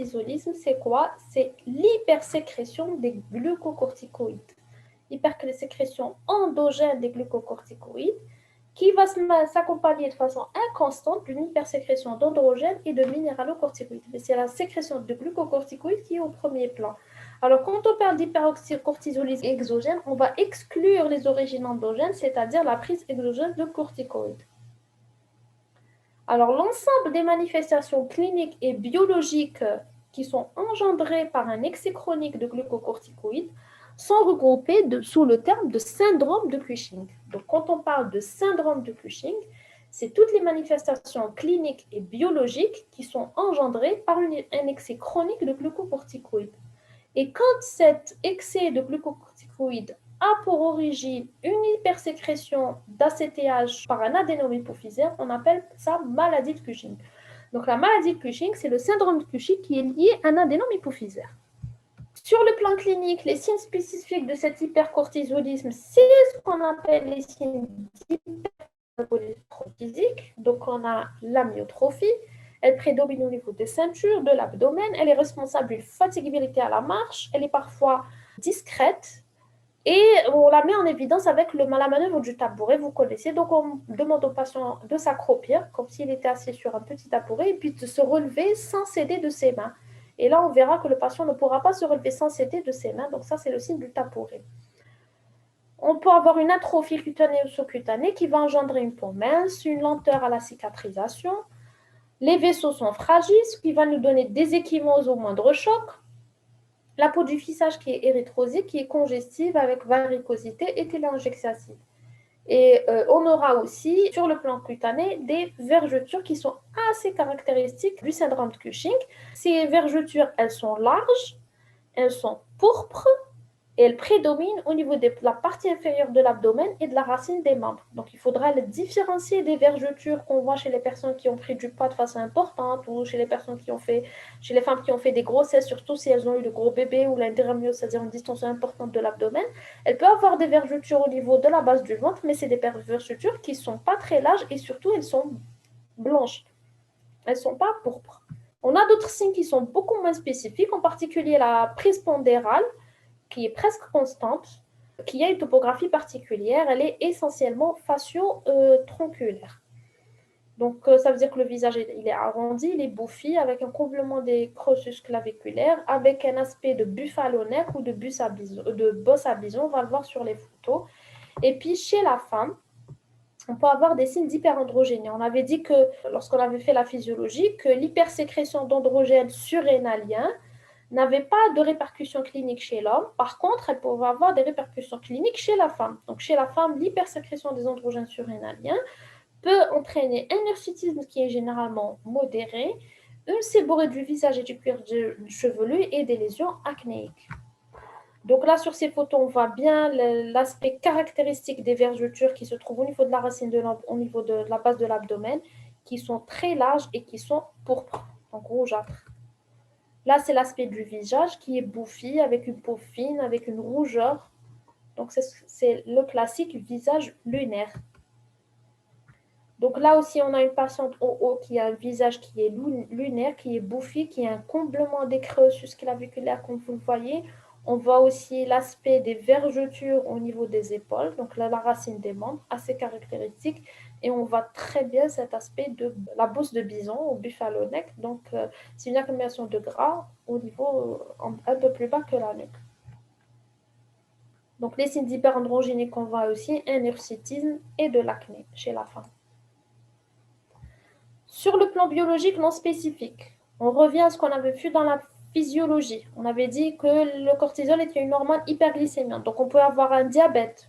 l'hypercortisolisme, c'est quoi? C'est l'hypersécrétion des glucocorticoïdes. L'hypersécrétion endogène des glucocorticoïdes qui va s'accompagner de façon inconstante d'une hypersécrétion d'androgènes et de minéralocorticoïdes. Mais c'est la sécrétion de glucocorticoïdes qui est au premier plan. Alors, quand on parle d'hypercortisolisme exogène, on va exclure les origines endogènes, c'est-à-dire la prise exogène de corticoïdes. Alors, l'ensemble des manifestations cliniques et biologiques qui sont engendrées par un excès chronique de glucocorticoïdes sont regroupées sous le terme de syndrome de Cushing. Donc, quand on parle de syndrome de Cushing, c'est toutes les manifestations cliniques et biologiques qui sont engendrées par un excès chronique de glucocorticoïdes. Et quand cet excès de glucocorticoïdes a pour origine une hypersécrétion d'ACTH par un adénome hypophysaire, on appelle ça maladie de Cushing. Donc la maladie de Cushing, c'est le syndrome de Cushing qui est lié à un adénome hypophysaire. Sur le plan clinique, les signes spécifiques de cet hypercortisolisme, c'est ce qu'on appelle les signes d'hypercortisolisme physique. Donc on a l'amyotrophie, elle prédomine au niveau des ceintures, de l'abdomen, elle est responsable d'une fatigabilité à la marche, elle est parfois discrète, et on la met en évidence avec la manœuvre du tabouret, vous connaissez. Donc, on demande au patient de s'accroupir, comme s'il était assis sur un petit tabouret, et puis de se relever sans s'aider de ses mains. Et là, on verra que le patient ne pourra pas se relever sans s'aider de ses mains. Donc, ça, c'est le signe du tabouret. On peut avoir une atrophie cutanée ou sous-cutanée qui va engendrer une peau mince, une lenteur à la cicatrisation. Les vaisseaux sont fragiles, ce qui va nous donner des ecchymoses au moindre choc. La peau du visage qui est érythrosée, qui est congestive avec varicosité et télangiectasie. Et on aura aussi, sur le plan cutané, des vergetures qui sont assez caractéristiques du syndrome de Cushing. Ces vergetures, elles sont larges, elles sont pourpres, et elle prédomine au niveau de la partie inférieure de l'abdomen et de la racine des membres. Donc, il faudra le différencier des vergetures qu'on voit chez les personnes qui ont pris du poids de façon importante ou chez les personnes chez les femmes qui ont fait des grossesses, surtout si elles ont eu de gros bébés ou l'intérieur, c'est-à-dire une distance importante de l'abdomen. Elles peuvent avoir des vergetures au niveau de la base du ventre, mais c'est des vergetures qui ne sont pas très larges et surtout, elles sont blanches. Elles ne sont pas pourpres. On a d'autres signes qui sont beaucoup moins spécifiques, en particulier la prise pondérale, qui est presque constante, qui a une topographie particulière. Elle est essentiellement facio-tronculaire. Donc, ça veut dire que le visage, il est arrondi, il est bouffi, avec un comblement des crocus claviculaires, avec un aspect de buffalo-neck ou de bosse à bison, on va le voir sur les photos. Et puis, chez la femme, on peut avoir des signes d'hyperandrogénie. On avait dit que, lorsqu'on avait fait la physiologie, que l'hypersécrétion d'androgènes surrénaliens n'avait pas de répercussions cliniques chez l'homme. Par contre, elle pouvait avoir des répercussions cliniques chez la femme. Donc, chez la femme, l'hypersécrétion des androgènes surrénaliens peut entraîner un hirsutisme qui est généralement modéré, une séborrhée du visage et du cuir chevelu et des lésions acnéiques. Donc là, sur ces photos, on voit bien l'aspect caractéristique des vergetures qui se trouvent au niveau de la racine au niveau de la base de l'abdomen, qui sont très larges et qui sont pourpres, donc rougeâtres. Là, c'est l'aspect du visage qui est bouffi, avec une peau fine, avec une rougeur. Donc, c'est le classique visage lunaire. Donc là aussi, on a une patiente au haut qui a un visage qui est lunaire, qui est bouffi, qui a un comblement des creux claviculaires, comme vous le voyez. On voit aussi l'aspect des vergetures au niveau des épaules, donc là, la racine des membres, assez caractéristique. Et on voit très bien cet aspect de la bosse de bison au buffalo neck. Donc, c'est une accumulation de gras au niveau un peu plus bas que la nuque. Donc, les signes d'hyperandrogénie qu'on voit aussi, un hirsutisme et de l'acné chez la femme. Sur le plan biologique non spécifique, on revient à ce qu'on avait vu dans la physiologie. On avait dit que le cortisol était une hormone hyperglycémiante. Donc, on peut avoir un diabète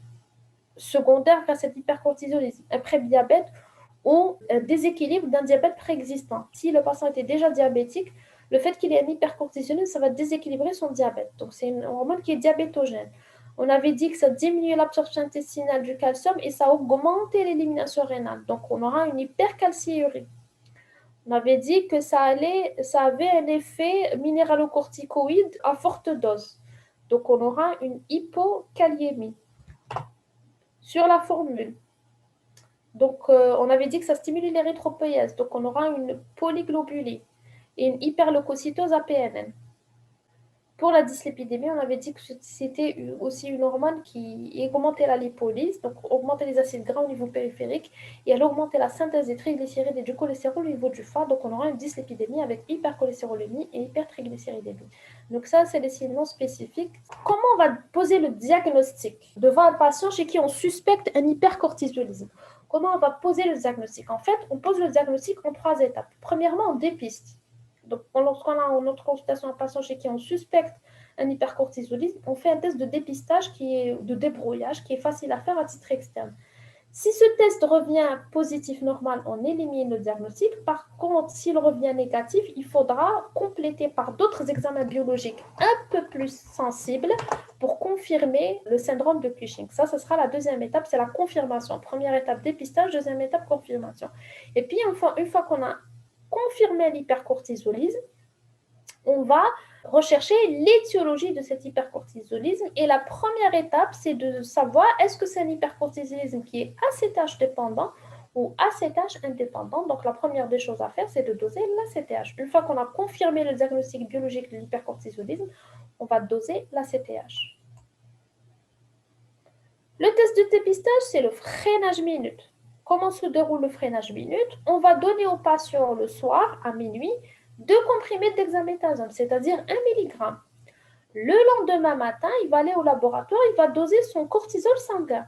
secondaire à cet hypercortisolisme, un prédiabète ou un déséquilibre d'un diabète préexistant. Si le patient était déjà diabétique, le fait qu'il ait un hypercortisolisme, ça va déséquilibrer son diabète. Donc, c'est une hormone qui est diabétogène. On avait dit que ça diminue l'absorption intestinale du calcium et ça augmentait l'élimination rénale. Donc, on aura une hypercalciurie. On avait dit que ça avait un effet minéralocorticoïde à forte dose. Donc, on aura une hypokaliémie. Sur la formule, donc, on avait dit que ça stimule l'érythropoïèse. Donc, on aura une polyglobulie. et une hyperleucocytose à PNN. Pour la dyslipidémie, on avait dit que c'était aussi une hormone qui augmentait la lipolyse, donc augmentait les acides gras au niveau périphérique, et elle augmentait la synthèse des triglycérides et du cholestérol au niveau du foie. Donc on aura une dyslipidémie avec hypercholestérolémie et hypertriglycéridémie. Donc ça, c'est des signes spécifiques. Comment on va poser le diagnostic devant un patient chez qui on suspecte un hypercortisolisme? Comment on va poser le diagnostic? En fait, on pose le diagnostic en 3 étapes. Premièrement, on dépiste. Donc, lorsqu'on a en notre consultation un patient chez qui on suspecte un hypercortisolisme, on fait un test de dépistage de débrouillage qui est facile à faire à titre externe. Si ce test revient positif normal, on élimine le diagnostic. Par contre, s'il revient négatif, il faudra compléter par d'autres examens biologiques un peu plus sensibles pour confirmer le syndrome de Cushing. Ça, ce sera la deuxième étape, c'est la confirmation. Première étape, dépistage, deuxième étape, confirmation. Et puis, une fois qu'on a confirmer l'hypercortisolisme, on va rechercher l'étiologie de cet hypercortisolisme. Et la première étape, c'est de savoir est-ce que c'est un hypercortisolisme qui est ACTH dépendant ou ACTH indépendant. Donc, la première des choses à faire, c'est de doser l'ACTH. Une fois qu'on a confirmé le diagnostic biologique de l'hypercortisolisme, on va doser l'ACTH. Le test de dépistage, c'est le freinage minute. Comment se déroule le freinage minute? On va donner au patient le soir, à minuit, 2 comprimés d'hexaméthasone, c'est-à-dire 1 mg. Le lendemain matin, il va aller au laboratoire, il va doser son cortisol sanguin.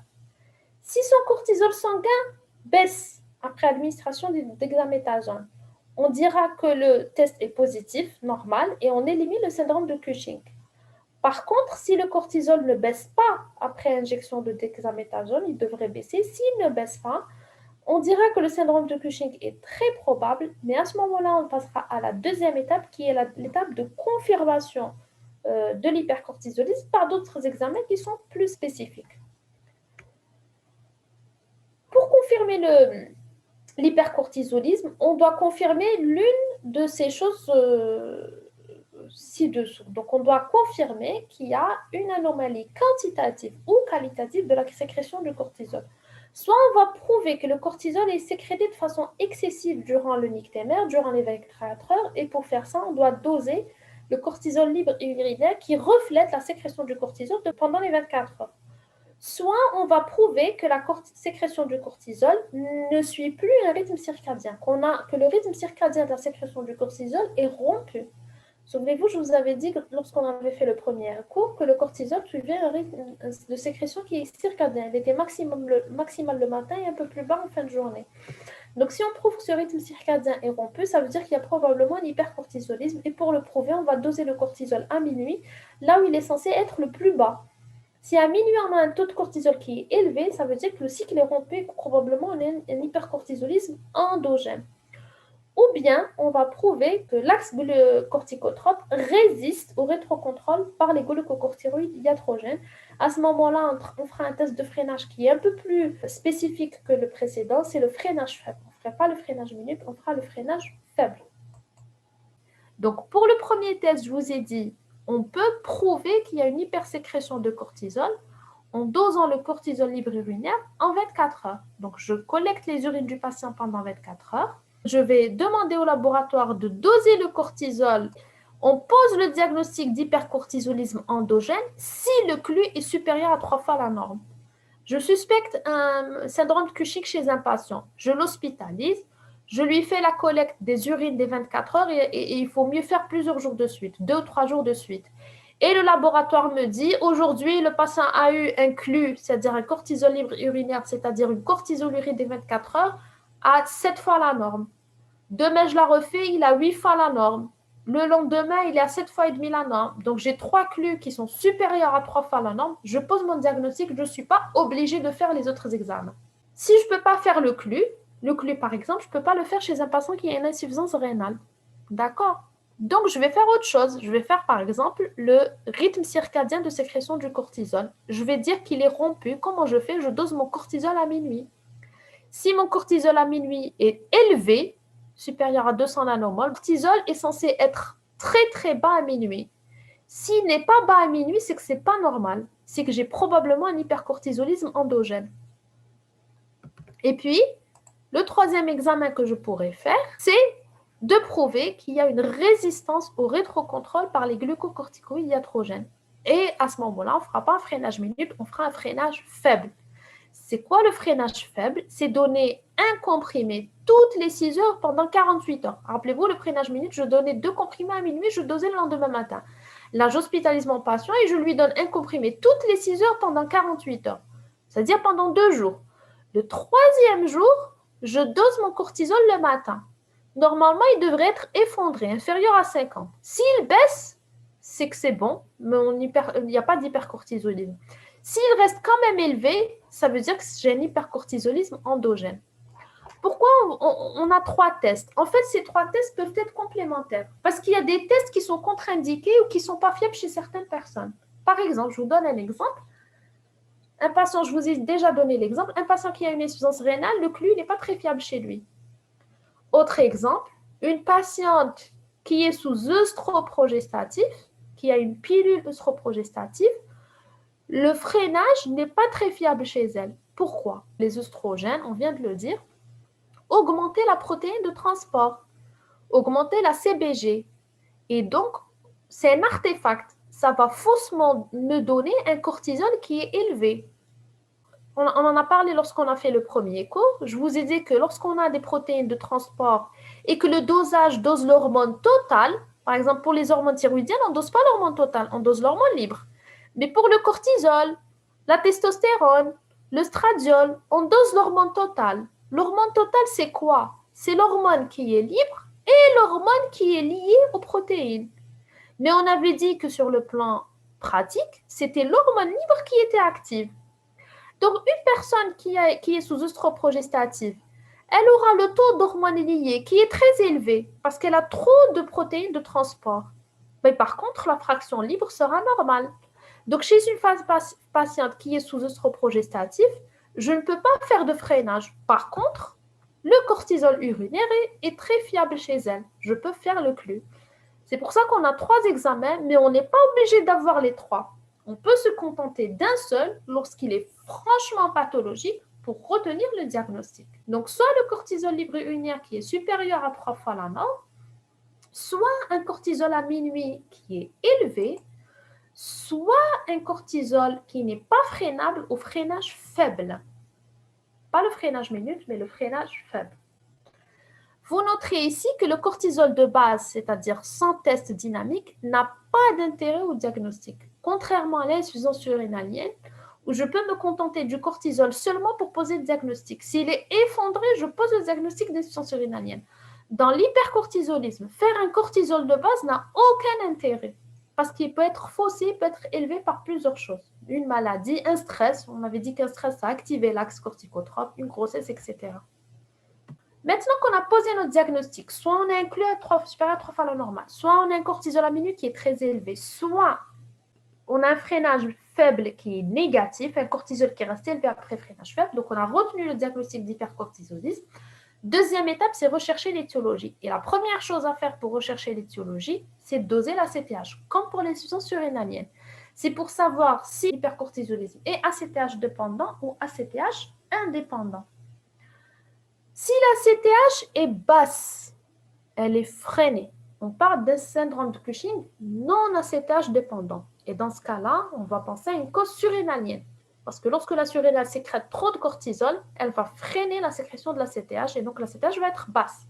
Si son cortisol sanguin baisse après administration d'hexaméthasone, on dira que le test est positif, normal, et on élimine le syndrome de Cushing. Par contre, si le cortisol ne baisse pas après injection de dexaméthasone, il devrait baisser. S'il ne baisse pas, on dira que le syndrome de Cushing est très probable, mais à ce moment-là, on passera à la deuxième étape, qui est l'étape de confirmation de l'hypercortisolisme par d'autres examens qui sont plus spécifiques. Pour confirmer l'hypercortisolisme, on doit confirmer l'une de ces choses ci-dessous. Donc, on doit confirmer qu'il y a une anomalie quantitative ou qualitative de la sécrétion du cortisol. Soit on va prouver que le cortisol est sécrété de façon excessive durant le nictémère, durant les 24 heures, et pour faire ça, on doit doser le cortisol libre et urinaire qui reflète la sécrétion du cortisol pendant les 24 heures. Soit on va prouver que la sécrétion du cortisol ne suit plus un rythme circadien, que le rythme circadien de la sécrétion du cortisol est rompu. Souvenez-vous, je vous avais dit que lorsqu'on avait fait le premier cours que le cortisol suivait un rythme de sécrétion qui est circadien. Il était maximal le matin et un peu plus bas en fin de journée. Donc, si on prouve que ce rythme circadien est rompu, ça veut dire qu'il y a probablement un hypercortisolisme. Et pour le prouver, on va doser le cortisol à minuit, là où il est censé être le plus bas. Si à minuit, on a un taux de cortisol qui est élevé, ça veut dire que le cycle est rompu et que probablement on a un hypercortisolisme endogène. Ou bien, on va prouver que l'axe corticotrope résiste au rétrocontrôle par les glucocorticoïdes iatrogènes. À ce moment-là, on fera un test de freinage qui est un peu plus spécifique que le précédent, c'est le freinage faible. On ne fera pas le freinage minute, on fera le freinage faible. Donc, pour le premier test, je vous ai dit, on peut prouver qu'il y a une hypersécrétion de cortisol en dosant le cortisol libre urinaire en 24 heures. Donc, je collecte les urines du patient pendant 24 heures. Je vais demander au laboratoire de doser le cortisol. On pose le diagnostic d'hypercortisolisme endogène si le CLU est supérieur à 3 fois la norme. Je suspecte un syndrome de Cushing chez un patient. Je l'hospitalise. Je lui fais la collecte des urines des 24 heures et il faut mieux faire plusieurs jours de suite, 2 ou 3 jours de suite. Et le laboratoire me dit, aujourd'hui, le patient a eu un CLU, c'est-à-dire un cortisol libre urinaire, c'est-à-dire une cortisolurie des 24 heures, à 7 fois la norme. Demain, je la refais, il a 8 fois la norme. Le lendemain, il est à 7 fois et demi la norme. Donc, j'ai 3 CLU qui sont supérieurs à 3 fois la norme. Je pose mon diagnostic, je ne suis pas obligée de faire les autres examens. Si je ne peux pas faire le CLU, par exemple, je ne peux pas le faire chez un patient qui a une insuffisance rénale. D'accord? Donc, je vais faire autre chose. Je vais faire, par exemple, le rythme circadien de sécrétion du cortisol. Je vais dire qu'il est rompu. Comment je fais? Je dose mon cortisol à minuit. Si mon cortisol à minuit est élevé, supérieur à 200 nanomoles, le cortisol est censé être très, très bas à minuit. S'il n'est pas bas à minuit, c'est que ce n'est pas normal. C'est que j'ai probablement un hypercortisolisme endogène. Et puis, le troisième examen que je pourrais faire, c'est de prouver qu'il y a une résistance au rétrocontrôle par les glucocorticoïdes iatrogènes. Et à ce moment-là, on ne fera pas un freinage minute, on fera un freinage faible. C'est quoi le freinage faible? C'est donner un comprimé toutes les 6 heures pendant 48 heures. Rappelez-vous, le freinage minute, je donnais 2 comprimés à minuit, je dosais le lendemain matin. Là, j'hospitalise mon patient et je lui donne un comprimé toutes les 6 heures pendant 48 heures, c'est-à-dire pendant 2 jours. Le troisième jour, je dose mon cortisol le matin. Normalement, il devrait être effondré, inférieur à 50. S'il baisse, c'est que c'est bon, mais il n'y a pas d'hypercortisolisme. S'il reste quand même élevé, ça veut dire que j'ai un hypercortisolisme endogène. Pourquoi on a 3 tests? En fait, ces 3 tests peuvent être complémentaires parce qu'il y a des tests qui sont contre-indiqués ou qui ne sont pas fiables chez certaines personnes. Par exemple, je vous donne un exemple. Un patient, je vous ai déjà donné l'exemple, un patient qui a une insuffisance rénale, le CLU n'est pas très fiable chez lui. Autre exemple, une patiente qui est sous œstroprogestatif, qui a une pilule œstroprogestative, le freinage n'est pas très fiable chez elle. Pourquoi? Les œstrogènes, on vient de le dire, augmenter la protéine de transport, augmenter la CBG. Et donc, c'est un artefact. Ça va faussement me donner un cortisol qui est élevé. On en a parlé lorsqu'on a fait le premier cours. Je vous ai dit que lorsqu'on a des protéines de transport et que le dosage dose l'hormone totale, par exemple pour les hormones thyroïdiennes, on ne dose pas l'hormone totale, on dose l'hormone libre. Mais pour le cortisol, la testostérone, le stradiol, on dose l'hormone totale. L'hormone totale, c'est quoi? C'est l'hormone qui est libre et l'hormone qui est liée aux protéines. Mais on avait dit que sur le plan pratique, c'était l'hormone libre qui était active. Donc, une personne qui est sous œstroprogestative, elle aura le taux d'hormones liées qui est très élevé parce qu'elle a trop de protéines de transport. Mais par contre, la fraction libre sera normale. Donc, chez une patiente qui est sous œstroprogestatif, je ne peux pas faire de freinage. Par contre, le cortisol urinaire est très fiable chez elle. Je peux faire le CLU. C'est pour ça qu'on a 3 examens, mais on n'est pas obligé d'avoir les 3. On peut se contenter d'un seul lorsqu'il est franchement pathologique pour retenir le diagnostic. Donc, soit le cortisol libre urinaire qui est supérieur à 3 fois la norme, soit un cortisol à minuit qui est élevé, soit un cortisol qui n'est pas freinable au freinage faible. Pas le freinage minute, mais le freinage faible. Vous noterez ici que le cortisol de base, c'est-à-dire sans test dynamique, n'a pas d'intérêt au diagnostic, contrairement à l'insuffisance surrénalienne, où je peux me contenter du cortisol seulement pour poser le diagnostic. S'il est effondré, je pose le diagnostic d'insuffisance surrénalienne. Dans l'hypercortisolisme, faire un cortisol de base n'a aucun intérêt, parce qu'il peut être faussé, peut être élevé par plusieurs choses. Une maladie, un stress, on avait dit qu'un stress a activé l'axe corticotrope, une grossesse, etc. Maintenant qu'on a posé notre diagnostic, soit on a inclus un supérieur à 3 fois la normale, soit on a un cortisol à minute qui est très élevé, soit on a un freinage faible qui est négatif, un cortisol qui est resté élevé après freinage faible. Donc, on a retenu le diagnostic d'hypercortisolisme. Deuxième étape, c'est rechercher l'étiologie. Et la première chose à faire pour rechercher l'étiologie, c'est de doser la CTH, comme pour l'insuffisance surrénalienne. C'est pour savoir si l'hypercortisolisme est ACTH dépendant ou ACTH indépendant. Si la CTH est basse, elle est freinée, on parle d'un syndrome de Cushing non ACTH dépendant. Et dans ce cas-là, on va penser à une cause surrénalienne. Parce que lorsque la surrénale sécrète trop de cortisol, elle va freiner la sécrétion de la CTH et donc la CTH va être basse.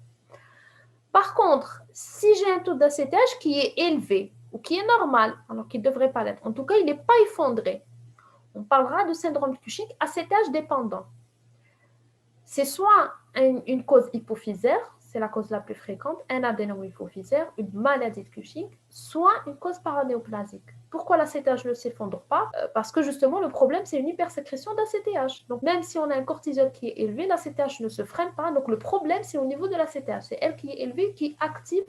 Par contre, si j'ai un taux d'ACTH qui est élevé ou qui est normal, alors qu'il ne devrait pas l'être, en tout cas, il n'est pas effondré, on parlera de syndrome de Cushing ACTH dépendant. C'est soit une cause hypophysaire, c'est la cause la plus fréquente, un adénome hypophysaire, une maladie de Cushing, soit une cause paranéoplasique. Pourquoi l'ACTH ne s'effondre pas? Parce que justement, le problème, c'est une hypersécrétion d'ACTH. Donc, même si on a un cortisol qui est élevé, l'ACTH ne se freine pas. Donc, le problème, c'est au niveau de l'ACTH. C'est elle qui est élevée, qui active,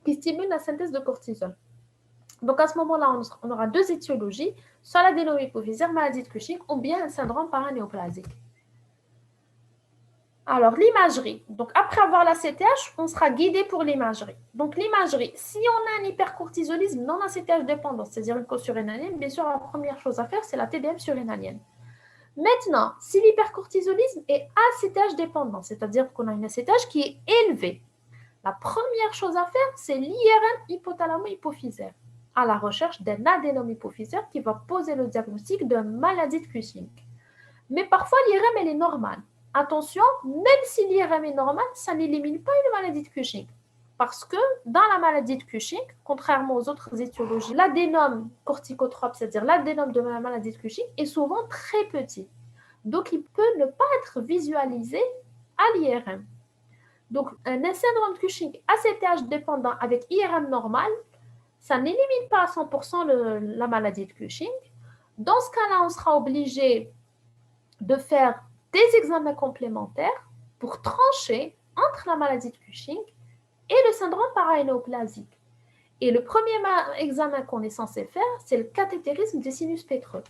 qui stimule la synthèse de cortisol. Donc, à ce moment-là, on aura 2 étiologies, soit l'adénome hypophysaire, maladie de Cushing, ou bien un syndrome paranéoplasique. Alors, l'imagerie. Donc, après avoir la CTH, on sera guidé pour l'imagerie. Donc, l'imagerie, si on a un hypercortisolisme non ACTH dépendant, c'est-à-dire une cause surrénalienne, bien sûr, la première chose à faire, c'est la TDM surrénalienne. Maintenant, si l'hypercortisolisme est ACTH dépendant, c'est-à-dire qu'on a une ACTH qui est élevée, La première chose à faire, c'est l'IRM hypothalamo-hypophysaire, à la recherche d'un adénome hypophysaire qui va poser le diagnostic de maladie de Cushing. Mais parfois, l'IRM, elle est normale. Attention, même si l'IRM est normale, ça n'élimine pas une maladie de Cushing. Parce que dans la maladie de Cushing, contrairement aux autres étiologies, l'adénome corticotrope, c'est-à-dire l'adénome de la maladie de Cushing, est souvent très petit. Donc, il peut ne pas être visualisé à l'IRM. Donc, un syndrome de Cushing ACTH dépendant avec IRM normal, ça n'élimine pas à 100% la maladie de Cushing. Dans ce cas-là, on sera obligé de faire des examens complémentaires pour trancher entre la maladie de Cushing et le syndrome paranéoplasique. Et le premier examen qu'on est censé faire, c'est le cathétérisme du sinus pétreux.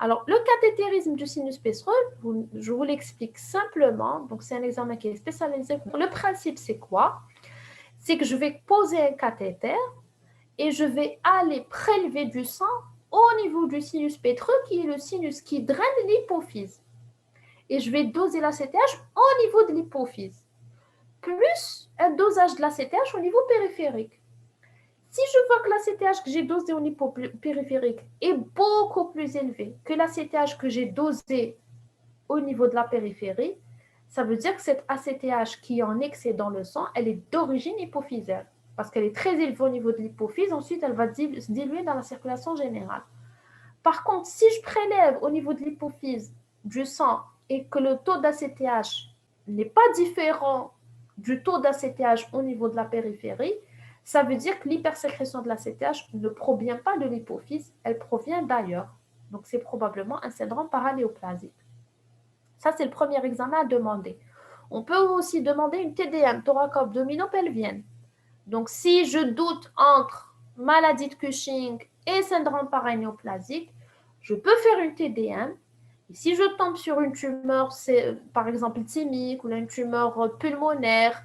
Alors, le cathétérisme du sinus pétreux, je vous l'explique simplement. Donc, c'est un examen qui est spécialisé. Le principe, c'est quoi? C'est que je vais poser un cathéter et je vais aller prélever du sang au niveau du sinus pétreux, qui est le sinus qui draine l'hypophyse. Et je vais doser l'ACTH au niveau de l'hypophyse, plus un dosage de l'ACTH au niveau périphérique. Si je vois que l'ACTH que j'ai dosé au niveau périphérique est beaucoup plus élevé que l'ACTH que j'ai dosé au niveau de la périphérie, ça veut dire que cette ACTH qui est en excès dans le sang, elle est d'origine hypophysaire, parce qu'elle est très élevée au niveau de l'hypophyse, ensuite elle va se diluer dans la circulation générale. Par contre, si je prélève au niveau de l'hypophyse du sang et que le taux d'ACTH n'est pas différent du taux d'ACTH au niveau de la périphérie, ça veut dire que l'hypersécrétion de l'ACTH ne provient pas de l'hypophyse, elle provient d'ailleurs. Donc, c'est probablement un syndrome paranéoplasique. Ça, c'est le premier examen à demander. On peut aussi demander une TDM, thoraco-abdominopelvienne. Donc, si je doute entre maladie de Cushing et syndrome paranéoplasique, je peux faire une TDM. Et si je tombe sur une tumeur, par exemple thymique ou une tumeur pulmonaire,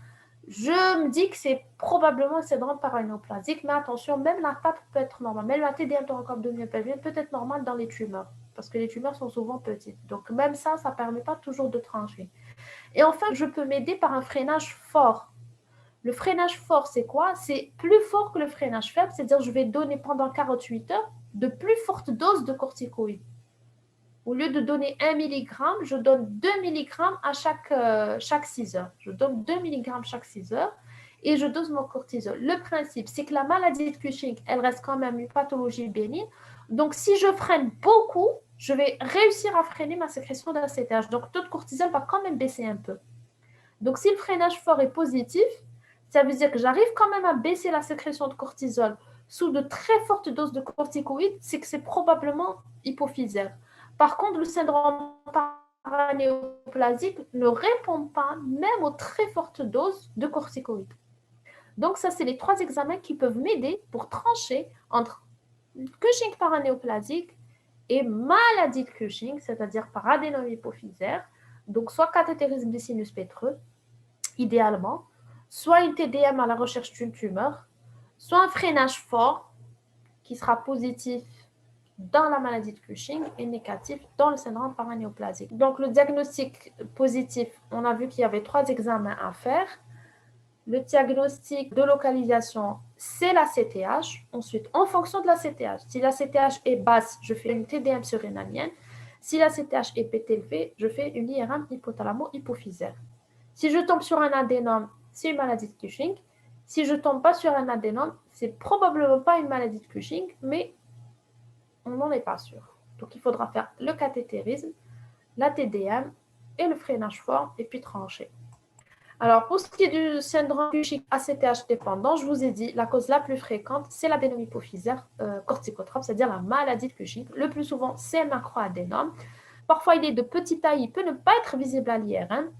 je me dis que c'est probablement un syndrome paranéoplasique, mais attention, même la TAP peut être normale, même la TDM thoraco-abdominopelvienne peut être normale dans les tumeurs, parce que les tumeurs sont souvent petites. Donc même ça ne permet pas toujours de trancher. Et enfin, je peux m'aider par un freinage fort. Le freinage fort, c'est quoi? C'est plus fort que le freinage faible, c'est-à-dire je vais donner pendant 48 heures de plus fortes doses de corticoïdes. Au lieu de donner 1 mg, je donne 2 mg à chaque 6 heures. Je donne 2 mg chaque 6 heures et je dose mon cortisol. Le principe, c'est que la maladie de Cushing, elle reste quand même une pathologie bénigne. Donc, si je freine beaucoup, je vais réussir à freiner ma sécrétion d'ACTH. Donc, le taux de cortisol va quand même baisser un peu. Donc, si le freinage fort est positif, ça veut dire que j'arrive quand même à baisser la sécrétion de cortisol sous de très fortes doses de corticoïdes, c'est que c'est probablement hypophysaire. Par contre, le syndrome paranéoplasique ne répond pas même aux très fortes doses de corticoïdes. Donc, ça, c'est les 3 examens qui peuvent m'aider pour trancher entre Cushing paranéoplasique et maladie de Cushing, c'est-à-dire par adénome hypophysaire, donc soit cathétérisme du sinus pétreux, idéalement, soit une TDM à la recherche d'une tumeur, soit un freinage fort qui sera positif dans la maladie de Cushing et négatif dans le syndrome paranéoplasique. Donc, le diagnostic positif, on a vu qu'il y avait 3 examens à faire. Le diagnostic de localisation, c'est la CTH. Ensuite, en fonction de la CTH, si la CTH est basse, je fais une TDM surrénalienne. Si la CTH est élevée, je fais une IRM hypothalamo-hypophysaire. Si je tombe sur un adénome, c'est une maladie de Cushing. Si je ne tombe pas sur un adénome, c'est probablement pas une maladie de Cushing, mais on n'en est pas sûr. Donc, il faudra faire le cathétérisme, la TDM et le freinage fort, et puis trancher. Alors, pour ce qui est du syndrome Cushing ACTH dépendant, je vous ai dit, la cause la plus fréquente, c'est l'adénome hypophysaire corticotrope, c'est-à-dire la maladie de Cushing. Le plus souvent, c'est un macroadénome. Parfois, il est de petite taille, il peut ne pas être visible à l'IRM.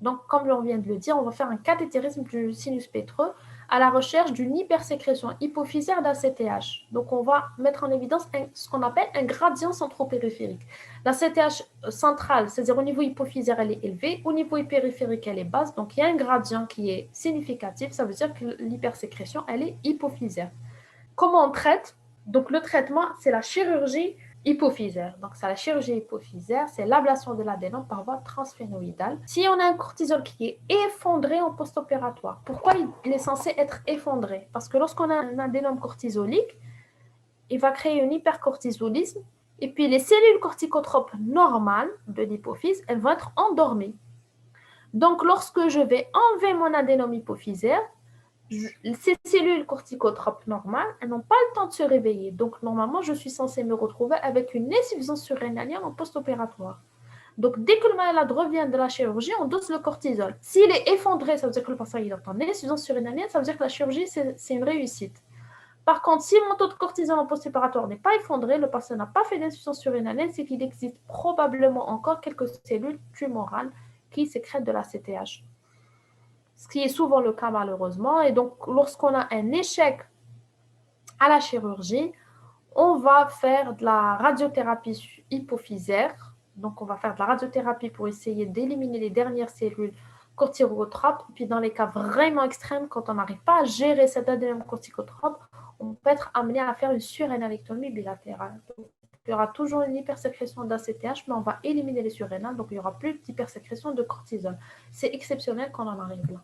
Donc, comme on vient de le dire, on va faire un cathétérisme du sinus pétreux à la recherche d'une hypersécrétion hypophysaire d'ACTH. Donc, on va mettre en évidence ce qu'on appelle un gradient centropériphérique. L'ACTH centrale, c'est-à-dire au niveau hypophysaire, elle est élevée, au niveau périphérique, elle est basse. Donc, il y a un gradient qui est significatif, ça veut dire que l'hypersécrétion, elle est hypophysaire. Comment on traite? Donc, le traitement, c'est la chirurgie hypophysaire. Donc, c'est la chirurgie hypophysaire, c'est l'ablation de l'adénome par voie transphénoïdale. Si on a un cortisol qui est effondré en post-opératoire, pourquoi il est censé être effondré? Parce que lorsqu'on a un adénome cortisolique, il va créer un hypercortisolisme et puis les cellules corticotropes normales de l'hypophyse, elles vont être endormies. Donc, lorsque je vais enlever mon adénome hypophysaire, ces cellules corticotropes normales, elles n'ont pas le temps de se réveiller. Donc, normalement, je suis censée me retrouver avec une insuffisance surrénalienne en post-opératoire. Donc, dès que le malade revient de la chirurgie, on dose le cortisol. S'il est effondré, ça veut dire que le patient est en insuffisance surrénalienne, ça veut dire que la chirurgie, c'est une réussite. Par contre, si mon taux de cortisol en post-opératoire n'est pas effondré, le patient n'a pas fait d'insuffisance surrénalienne, c'est qu'il existe probablement encore quelques cellules tumorales qui sécrètent de la CTH. Ce qui est souvent le cas malheureusement. Et donc, lorsqu'on a un échec à la chirurgie, on va faire de la radiothérapie hypophysaire. Donc, on va faire de la radiothérapie pour essayer d'éliminer les dernières cellules corticotropes. Puis, dans les cas vraiment extrêmes, quand on n'arrive pas à gérer cet adénome corticotrope, on peut être amené à faire une surrénalectomie bilatérale. Donc, il y aura toujours une hypersécrétion d'ACTH, mais on va éliminer les surrénales, donc il n'y aura plus d'hypersécrétion de cortisol. C'est exceptionnel quand on en arrive là.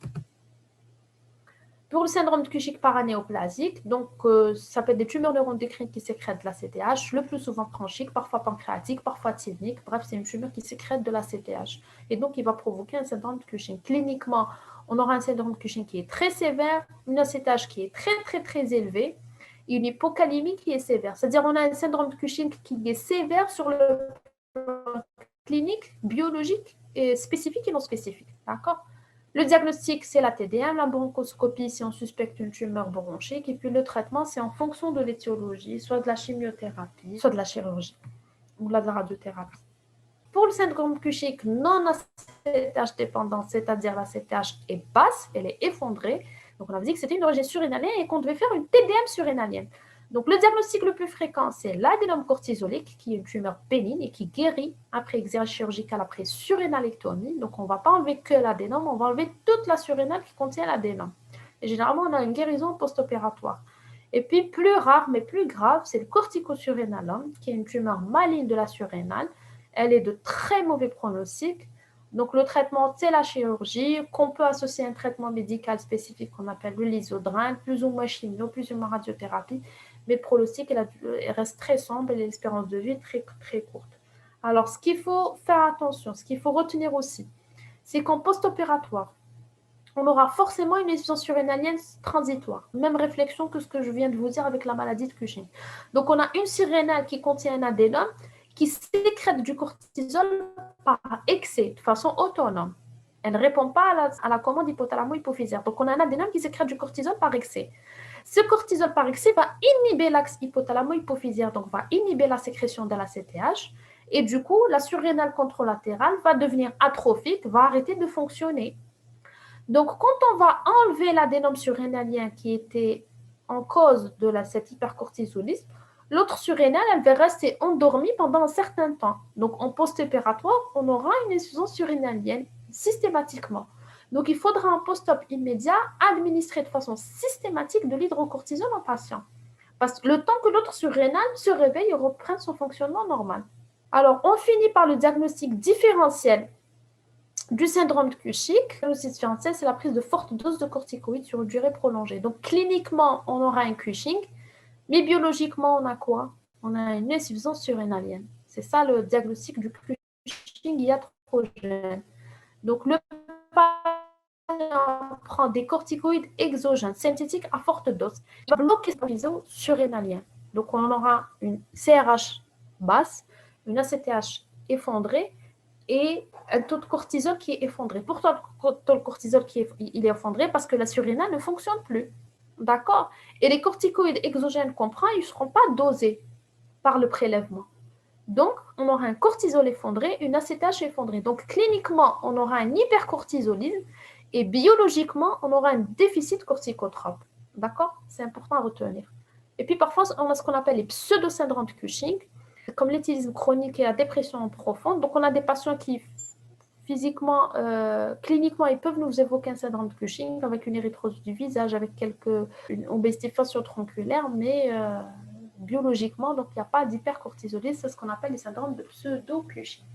Pour le syndrome de Cushing paranéoplasique, donc ça peut être des tumeurs neuroendocrines qui sécrètent de la CTH, le plus souvent bronchique, parfois pancréatique, parfois thymique. Bref, c'est une tumeur qui sécrète de la CTH. Et donc, il va provoquer un syndrome de Cushing. Cliniquement, on aura un syndrome de Cushing qui est très sévère, une ACTH qui est très élevée, et une hypocalémie qui est sévère. C'est-à-dire, on a un syndrome de Cushing qui est sévère sur le plan clinique, biologique, et spécifique et non spécifique. D'accord ? Le diagnostic, c'est la TDM, la bronchoscopie si on suspecte une tumeur bronchique, et puis le traitement, c'est en fonction de l'étiologie, soit de la chimiothérapie, soit de la chirurgie, ou de la radiothérapie. Pour le syndrome Cushing non ACTH dépendant, c'est-à-dire la CTH est basse, elle est effondrée, donc on avait dit que c'était une origine surrénalienne et qu'on devait faire une TDM surrénalienne. Donc, le diagnostic le plus fréquent, c'est l'adénome cortisolique, qui est une tumeur bénigne et qui guérit après exercice chirurgical, après surrénalectomie. Donc, on ne va pas enlever que l'adénome, on va enlever toute la surrénale qui contient l'adénome. Et généralement, on a une guérison post-opératoire. Et puis, plus rare, mais plus grave, c'est le corticosurrénalome, qui est une tumeur maligne de la surrénale. Elle est de très mauvais pronostic. Donc, le traitement, c'est la chirurgie, qu'on peut associer à un traitement médical spécifique qu'on appelle le lysodrine, plus ou moins chimio, plus ou moins radiothérapie. Mais le pronostic il reste très sombre et l'espérance de vie très courte. Alors, ce qu'il faut faire attention, ce qu'il faut retenir aussi, c'est qu'en post-opératoire, on aura forcément une insuffisance surrénalienne transitoire. Même réflexion que ce que je viens de vous dire avec la maladie de Cushing. Donc, on a une surrénale qui contient un adénome qui sécrète du cortisol par excès, de façon autonome. Elle ne répond pas à la commande hypothalamo-hypophysaire. Donc, on a un adénome qui sécrète du cortisol par excès. Ce cortisol par excès va inhiber l'axe hypothalamo-hypophysaire, donc va inhiber la sécrétion de la CTH. Et du coup, la surrénale contralatérale va devenir atrophique, va arrêter de fonctionner. Donc, quand on va enlever l'adénome surrénalien qui était en cause de cet hypercortisolisme, l'autre surrénale, elle va rester endormie pendant un certain temps. Donc, en post-opératoire, on aura une insuffisance surrénalienne systématiquement. Donc, il faudra en post-op immédiat administrer de façon systématique de l'hydrocortisone en patient. Parce que le temps que l'autre surrénale se réveille et reprenne son fonctionnement normal. Alors, on finit par le diagnostic différentiel du syndrome de Cushing. Le diagnostic différentiel, c'est la prise de fortes doses de corticoïdes sur une durée prolongée. Donc, cliniquement, on aura un Cushing, mais biologiquement, on a quoi? On a une insuffisance surrénalienne. C'est ça le diagnostic du Cushing iatrogène. Donc, le patient prend des corticoïdes exogènes, synthétiques à forte dose. Il va bloquer le surrénalien. Donc, on aura une CRH basse, une ACTH effondrée et un taux de cortisol qui est effondré. Pourquoi le taux de cortisol il est effondré? Parce que la surrénale ne fonctionne plus. D'accord? Et les corticoïdes exogènes qu'on prend, ils ne seront pas dosés par le prélèvement. Donc, on aura un cortisol effondré, une ACTH effondrée. Donc, cliniquement, on aura un hypercortisolisme et biologiquement, on aura un déficit corticotrope. D'accord? C'est important à retenir. Et puis, parfois, on a ce qu'on appelle les pseudo-syndromes de Cushing, comme l'éthylisme chronique et la dépression profonde. Donc, on a des patients qui, physiquement, cliniquement, ils peuvent nous évoquer un syndrome de Cushing avec une érythrose du visage, avec une obésité facio-tronculaire, mais biologiquement, donc il n'y a pas d'hypercortisolisme, c'est ce qu'on appelle les syndromes de pseudo-Cushing.